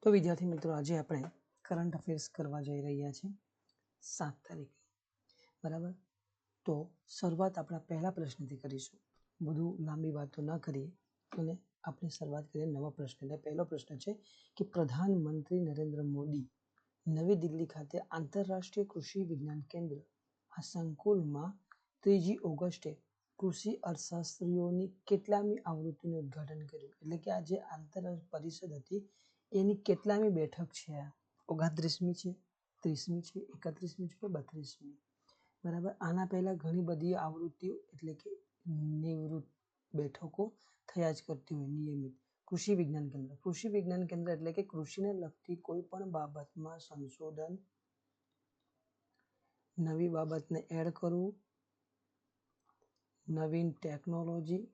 તો વિદ્યાર્થી મિત્રો, આજે આપણે કરંટ અફેર્સ કરવા જઈ રહ્યા છીએ 7 તારીખે, બરાબર. તો શરૂઆત આપણા પહેલા પ્રશ્નથી કરીશું. બધું લાંબી વાતો ન કરીએ અને આપણે શરૂઆત કરીએ નવા પ્રશ્ન. એટલે પહેલો પ્રશ્ન છે કે પ્રધાનમંત્રી નરેન્દ્ર મોદી નવી દિલ્હી ખાતે આંતરરાષ્ટ્રીય કૃષિ વિજ્ઞાન કેન્દ્ર આ સંકુલમાં 3 ઓગસ્ટે કૃષિ અર્થશાસ્ત્રીઓની કેટલામી આવૃત્તિનું ઉદ્ઘાટન કર્યું. એટલે કે આ જે આંતરરાષ્ટ્રીય પરિષદ હતી એની કેટલામી બેઠક છે? 29મી છે, 30મી છે, 31મી છે કે 32મી? બરાબર. આના પહેલા ઘણી બધી આવૃત્તિઓ એટલે કે નિવૃત્ત બેઠકો થયા જ કરતી હોય નિયમિત. કૃષિ વિજ્ઞાન કેન્દ્ર, કૃષિ વિજ્ઞાન કેન્દ્ર એટલે કે કૃષિને લગતી કોઈ પણ બાબતમાં સંશોધન, નવી બાબતને એડ કરવું, નવીન ટેકનોલોજી,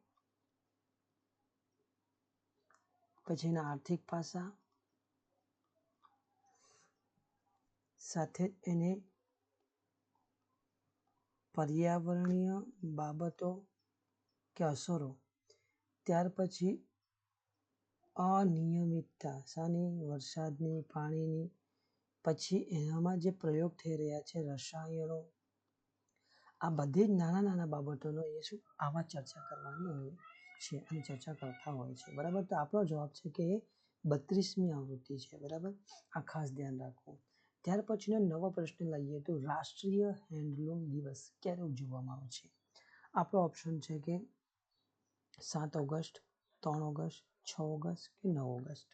પછી એના આર્થિક પાસા સાથે એને પર્યાવરણીય બાબતો કે અસરો, ત્યાર પછી અનિયમિતતા શાની? વરસાદની, પાણીની, પછી એનામાં જે પ્રયોગ થઈ રહ્યા છે રસાયણો, આ બધી જ નાના નાના બાબતોનો એ શું આમાં ચર્ચા કરવાની હોય છે અને ચર્ચા કરતા હોય છે, બરાબર. તો આપણો જવાબ છે કે 32મી આવૃત્તિ છે, બરાબર. આ ખાસ ધ્યાન રાખવું. ત્યાર પછીનો નવો પ્રશ્ન લઈએ તો રાષ્ટ્રીય હેન્ડલૂમ દિવસ ક્યારે ઉજવવામાં આવે છે? આપણો ઓપ્શન છે કે 7 ઓગસ્ટ, 3 ઓગસ્ટ, 6 ઓગસ્ટ કે 9 ઓગસ્ટ,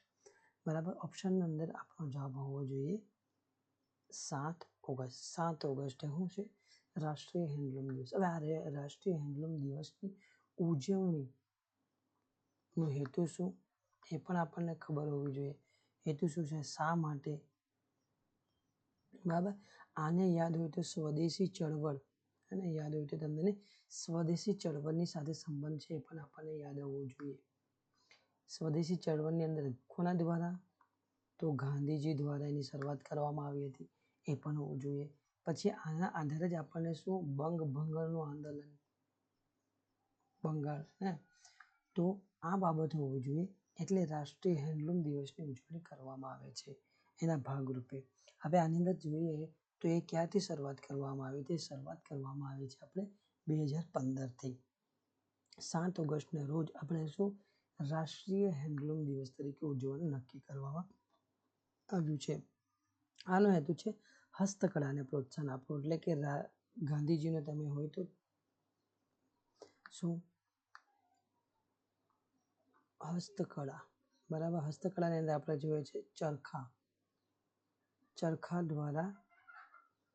બરાબર. ઓપ્શનની અંદર આપણો જવાબ હોવો જોઈએ 7 ઓગસ્ટ. 7 ઓગસ્ટે શું છે? રાષ્ટ્રીય હેન્ડલૂમ દિવસ. હવે આ રાષ્ટ્રીય હેન્ડલૂમ દિવસની ઉજવણીનો હેતુ શું એ પણ આપણને ખબર હોવી જોઈએ. હેતુ શું છે? શા માટે? બરાબર. આને યાદ હોય તો સ્વદેશી ચળવળ, અને યાદ હોય તો તમને સ્વદેશી ચળવળની સાથે સંબંધ છે એ પણ આપણને યાદ હોવું જોઈએ. સ્વદેશી ચળવળની અંદર કોના દ્વારા? તો ગાંધીજી દ્વારા એની શરૂઆત કરવામાં આવી હતી, એ પણ હોવું જોઈએ. પછી આના આધારે જ આપણને શું ભંગનું આંદોલન, બંગાળ, તો આ બાબત હોવું જોઈએ. એટલે રાષ્ટ્રીય હેન્ડલૂમ દિવસની ઉજવણી કરવામાં આવે છે એના ભાગરૂપે. હવે આની અંદર જોઈએ તો એ ક્યારથી શરૂઆત કરવામાં આવી? તે શરૂઆત કરવામાં આવી છે આપણે 2015થી. 7 ઓગસ્ટના રોજ આપણે શું રાષ્ટ્રીય હેન્ડલૂમ દિવસ તરીકે ઉજવવાનું નક્કી કરવામાં આવ્યું છે. આનો હેતુ છે હસ્તકળાને પ્રોત્સાહન આપવું. એટલે કે ગાંધીજીનો તમે હોય તો શું હસ્તકળા, બરાબર. હસ્તકળાની અંદર આપણે જોઈએ છે ચરખા દ્વારા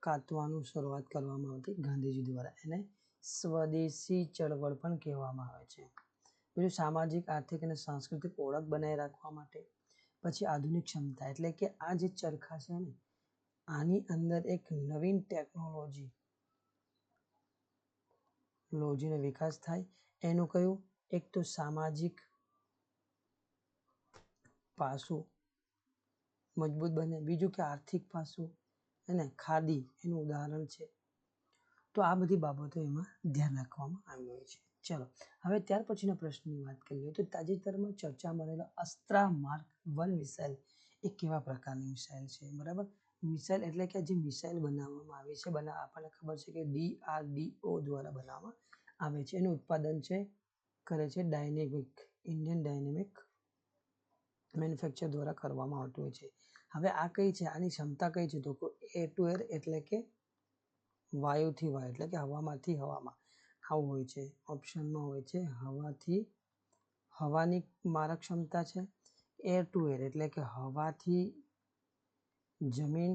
કાતવાનું શરૂઆત કરવામાં આવતી ગાંધીજી દ્વારા. એને સ્વદેશી ચળવળ પણ કહેવામાં આવે છે. બીજું સામાજિક, આર્થિક અને સાંસ્કૃતિક ઓળખ બનાવી રાખવા માટે. પછી આધુનિક ક્ષમતા, એટલે કે આ જે ચરખા છે ને આની અંદર એક નવીન ટેકનોલોજીનો વિકાસ થાય. એનું કયું? એક તો સામાજિક પાસું મજબૂત બને, બીજું કે આર્થિક પાસું અને ખાદી એનું ઉદાહરણ છે. તો આ બધી બાબતો એમાં ધ્યાન રાખવામાં આવી હોય છે. ચલો હવે ત્યાર પછીનો પ્રશ્નની વાત કરીએ તો તાજેતરમાં ચર્ચા મળેલો અસ્ત્રા માર્ક 1 મિસાઇલ એ કેવા પ્રકારની મિસાઇલ છે? બરાબર. મિસાઇલ એટલે કે જે મિસાઇલ બનાવવામાં આવે છે, આપણને ખબર છે કે DRDO દ્વારા બનાવવામાં આવે છે. એનું ઉત્પાદન કરે છે ઇન્ડિયન ડાયનેમિક મેન્યુફેક્ચર દ્વારા કરવામાં આવતું હોય છે. હવે આ કઈ છે? આની ક્ષમતા કઈ છે? તો એર ટુ એર એટલે કે વાયુથી વાયુ, એટલે કે હવામાંથી હવામાં આવું હોય છે. ઓપ્શનમાં હોય છે હવાની મારક ક્ષમતા છે. એર ટુ એર એટલે કે હવાથી જમીન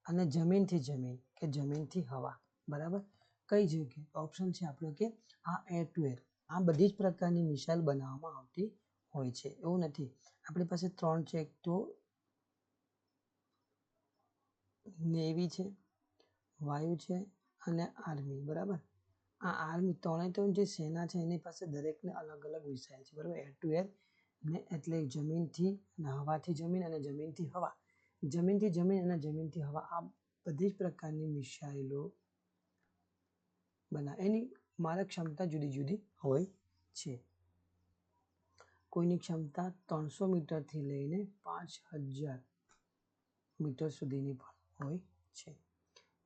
અને જમીનથી જમીન કે જમીનથી હવા, બરાબર. કઈ જગ્યાએ? ઓપ્શન છે આપણો કે આ એર ટુ એર. આ બધી જ પ્રકારની મિસાઇલ બનાવવામાં આવતી હોય છે. એવું નથી, આપણી પાસે 3 છે. એક તો નેવી છે, વાયુ છે અને આર્મી, બરાબર. આ આર્મી ત્રણે જે સેના છે એની પાસે દરેકને અલગ અલગ મિસાઇલ છે, બરાબર. એર ટુ એર ને એટલે જમીનથી અને હવાથી જમીન અને જમીનથી હવા, જમીનથી જમીન અને જમીનથી હવા, આ બધી જ પ્રકારની મિસાઇલો એની મારક ક્ષમતા જુદી જુદી હોય છે. કોઈની ક્ષમતા 300 મીટરથી લઈને 5000 મીટર સુધીની પણ હોય છે,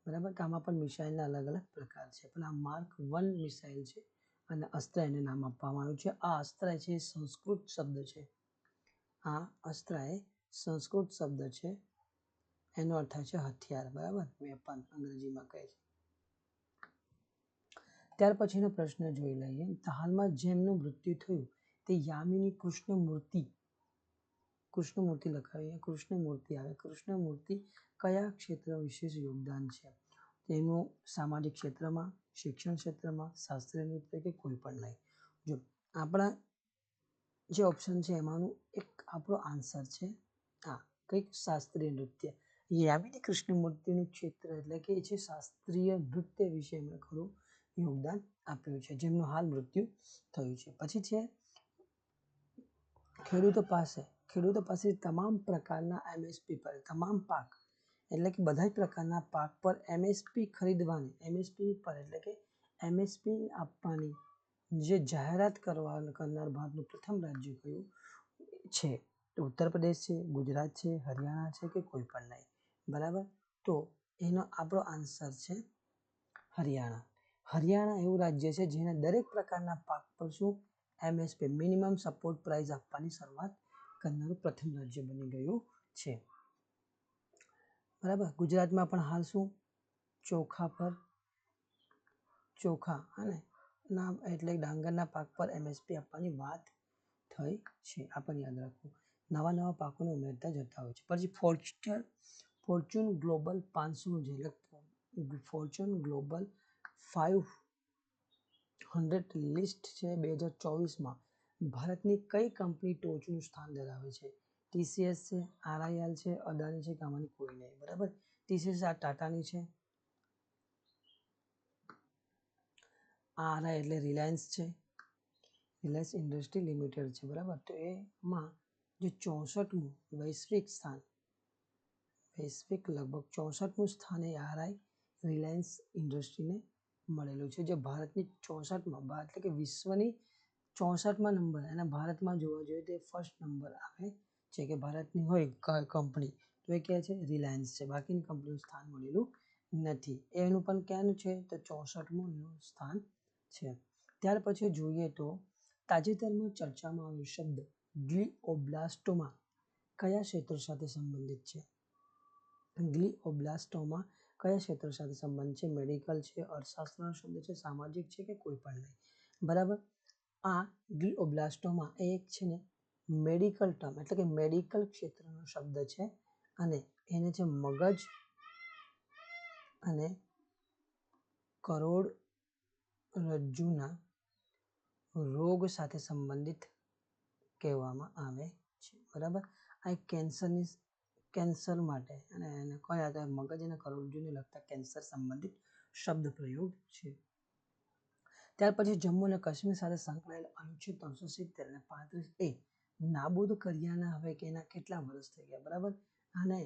બરાબર. તો આમાં પણ મિસાઇલના અલગ અલગ પ્રકાર છે, પણ આ માર્ક 1 મિસાઇલ છે અને અસ્ત્ર એને નામ આપવામાં આવ્યું છે. આ અસ્ત્ર છે સંસ્કૃત શબ્દ છે, આ અસ્ત્ર એ સંસ્કૃત શબ્દ છે, એનો અર્થ થાય છે હથિયાર, બરાબર, વેપન અંગ્રેજીમાં કહે છે. ત્યાર પછીનો પ્રશ્ન જોઈ લઈએ. તો હાલમાં જેમનું મૃત્યુ થયું તે યામિની કૃષ્ણમૂર્તિ લખાવીએ, કૃષ્ણમૂર્તિ આવે. કૃષ્ણમૂર્તિ કયા ક્ષેત્ર વિશેષ યોગદાન છે? તેનું સામાજિક ક્ષેત્રમાં, શિક્ષણ ક્ષેત્રમાં, શાસ્ત્રીય નૃત્ય કે કોઈ પણ નહીં. જો આપણા જે ઓપ્શન છે એમાંનું એક આપણો આન્સર છે આ કંઈક શાસ્ત્રીય નૃત્ય. યામિની કૃષ્ણમૂર્તિનું ક્ષેત્ર એટલે કે છે શાસ્ત્રીય નૃત્ય વિશે એમણે ખરું યોગદાન આપ્યું છે, જેમનું હાલ મૃત્યુ થયું છે. પછી છે ખેડૂતો પાસે તમામ પ્રકારના એમએસપી પર, તમામ પાક એટલે કે બધા જ પ્રકારના પાક પર એમએસપી ખરીદવાની, એમએસપી પર એટલે કે એમએસપી આપવાની જે જાહેરાત કરનાર ભારતનું પ્રથમ રાજ્ય કયું છે? તો ઉત્તર પ્રદેશ છે, ગુજરાત છે, હરિયાણા છે કે કોઈ પણ નહીં, બરાબર. તો એનો આપણો આન્સર છે હરિયાણા. હરિયાણા એવું રાજ્ય છે જેને દરેક પ્રકારના પાક પર શું એમએસપી મિનિમમ સપોર્ટ પ્રાઇસ આપવાની શરૂઆત કરનારું પ્રથમ રાજ્ય બની ગયું છે, બરાબર. ગુજરાતમાં પણ હાલ શું ચોખા અને એટલે ડાંગરના પાક પર એમએસપી આપવાની વાત થઈ છે, આપણને યાદ રાખવું. નવા પાકોને ઉમેરતા જતા હોય છે. પછી ફોર્ચ્યુન ગ્લોબલ 500 છે, એટલે ફોર્ચ્યુન ગ્લોબલ 500 લિસ્ટ છે 2024માં ભારતની કઈ કંપની ટોચનું સ્થાન ધરાવે છે? ટીસીએસ છે, આરઆઈએલ છે, અદાણી છે કે આમાંની કોઈ નહીં, બરાબર. ટીસીએસ આ ટાટાની છે, આરઆઈ એટલે રિલાયન્સ છે, રિલાયન્સ ઇન્ડસ્ટ્રી લિમિટેડ છે, બરાબર. તો એમાં જે 64મું વૈશ્વિક લગભગ 64મું સ્થાન એ આરઆઈ રિલાયન્સ ઇન્ડસ્ટ્રીને મળેલું છે, જે ભારતની 64માં એટલે કે વિશ્વની 64માં નંબર, અને ભારતમાં જોવા જોઈએ તો ફર્સ્ટ નંબર આવે છે કે ભારતની હોય કંપની તો એ કહે છે રિલાયન્સ છે, બાકીની કંપનીનું સ્થાન મળેલું નથી. એનું પણ ક્યાંનું છે તો 64મું સ્થાન છે. ત્યાર પછી જોઈએ તો તાજેતરમાં ચર્ચામાં આવેલો શબ્દ ગ્લિઓબ્લાસ્ટોમા કયા ક્ષેત્ર સાથે સંબંધિત છે? ગ્લિઓબ્લાસ્ટોમા કયા ક્ષેત્ર સાથે સંબંધ છે? મેડિકલ છે, અર્થશાસ્ત્રનો શબ્દ છે, સામાજિક છે કે કોઈ પણ નહીં, બરાબર. આ ગ્લિઓબ્લાસ્ટોમા એ એક છે ને મેડિકલ ટર્મ એટલે કે મેડિકલ ક્ષેત્રનો શબ્દ છે, અને એને છે મગજ અને કરોડરજ્જુના રોગ સાથે સંબંધિત કહેવામાં આવે છે, બરાબર. આ એક કેન્સર માટે અને એને કયા મગજ અને કરોડરજ્જુને લગતા કેન્સર સંબંધિત શબ્દ પ્રયોગ છે. ત્યાર પછી જમ્મુ અને કાશ્મીર સાથે સંકળાયેલ અનુચ્છેદ 370 અને 35 એ નાબૂદ કર્યાના હવે કે એના કેટલા વર્ષ થઈ ગયા, બરાબર. અને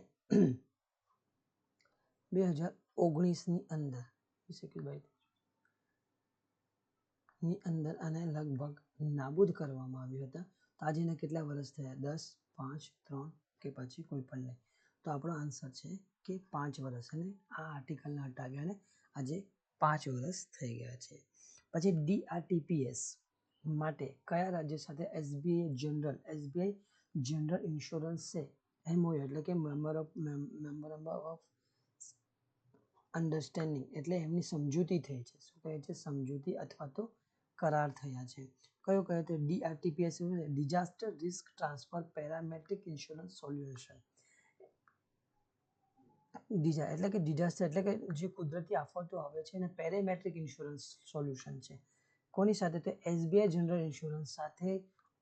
2019ની અંદર આને લગભગ નાબૂદ કરવામાં આવ્યું હતા. તો આજે એના કેટલા વર્ષ થયા? 10, 5, 3 કે પછી કોઈ પણ નહીં. તો આપણો આન્સર છે કે 5 વર્ષ, અને આ આર્ટિકલના હટાવ્યા અને આજે 5 વર્ષ થઈ ગયા છે. પછી ડીઆરટીપીએસ માટે કયા રાજ્ય સાથે એસબીઆઈ જનરલ ઇન્સ્યોરન્સ છે એમઓયુ એટલે કે મેમોરેન્ડમ ઓફ અન્ડરસ્ટેન્ડિંગ એટલે એમની સમજૂતી થઈ છે. શું કહે છે? સમજૂતી અથવા તો કરાર થયા છે. કયો તો DRTPS disaster risk transfer parametric insurance solution. એટલે કે ડિઝાસ્ટર એટલે કે જે કુદરતી આફતો આવે છે અને પેરામેટ્રિક ઇન્સ્યોરન્સ સોલ્યુશન છે. કોની સાથે? તો એસબીઆઈ જનરલ ઇન્સ્યોરન્સ સાથે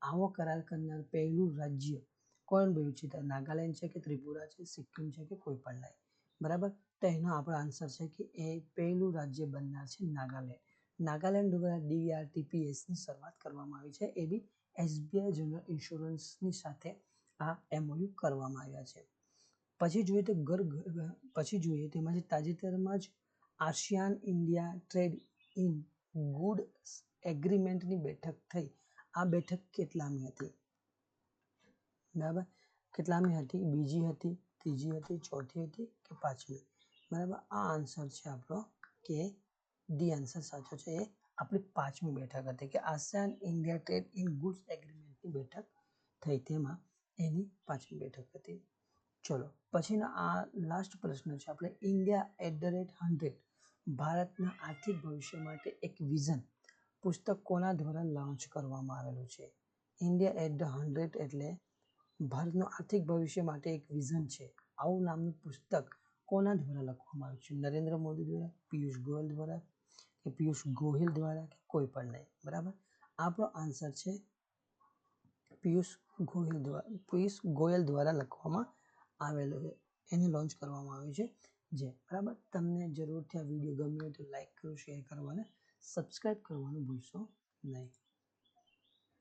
આવો કરાર કરનાર પહેલું રાજ્ય કોણ બન્યું છે? નાગાલેન્ડ છે કે ત્રિપુરા છે, સિક્કિમ છે કે કોઈ પણ નહીં, બરાબર. તો એનો આપણો આન્સર છે કે એ પહેલું રાજ્ય બનનાર છે નાગાલેન્ડ. નાગાલેન્ડ દ્વારા ડીઆરટીપીએસની શરૂઆત કરવામાં આવી છે, એ બી એસબીઆઈ જનરલ ઇન્સ્યોરન્સની સાથે આ એમઓયુ કરવામાં આવ્યા છે. પછી જોઈએ તો એમાંથી તાજેતરમાં જ ASEAN India trade in good એગ્રીમેન્ટની બેઠક થઈ. આ બેઠક કેટલામી હતી? બરાબર. કેટલામી હતી? બીજી હતી, ત્રીજી હતી, ચોથી હતી કે પાંચમી? બરાબર. આ આન્સર છે આપણો કે ડી આન્સર સાચો છે. એ આપણી પાંચમી બેઠક હતી કે ASEAN India trade in goods એગ્રીમેન્ટની બેઠક થઈ, તેમાં એની પાંચમી બેઠક હતી. ચલો પછીનો આ લાસ્ટ પ્રશ્ન છે આપણે ઇન્ડિયા @ 100 ભારતના આર્થિક ભવિષ્ય માટે એક વિઝન પુસ્તક કોના દ્વારા લોન્ચ કરવામાં આવેલું છે? ઇન્ડિયા @ 100 એટલે ભારતનું આર્થિક ભવિષ્ય માટે એક વિઝન છે, આવું નામનું પુસ્તક કોના દ્વારા લખવામાં આવ્યું છે? નરેન્દ્ર મોદી દ્વારા, પિયુષ ગોયલ દ્વારા કે પિયુષ ગોહિલ દ્વારા કે કોઈ પણ નહીં. બરાબર. આપણો આન્સર છે પિયુષ ગોયલ દ્વારા લખવામાં આવેલો છે, એને લોન્ચ કરવામાં આવ્યું છે જે. બરાબર. તમને જરૂરથી આ વિડીયો ગમ્યો હોય તો લાઈક કરો, શેર કરો અને સબસ્ક્રાઈબ કરવાનું ભૂલશો નહીં.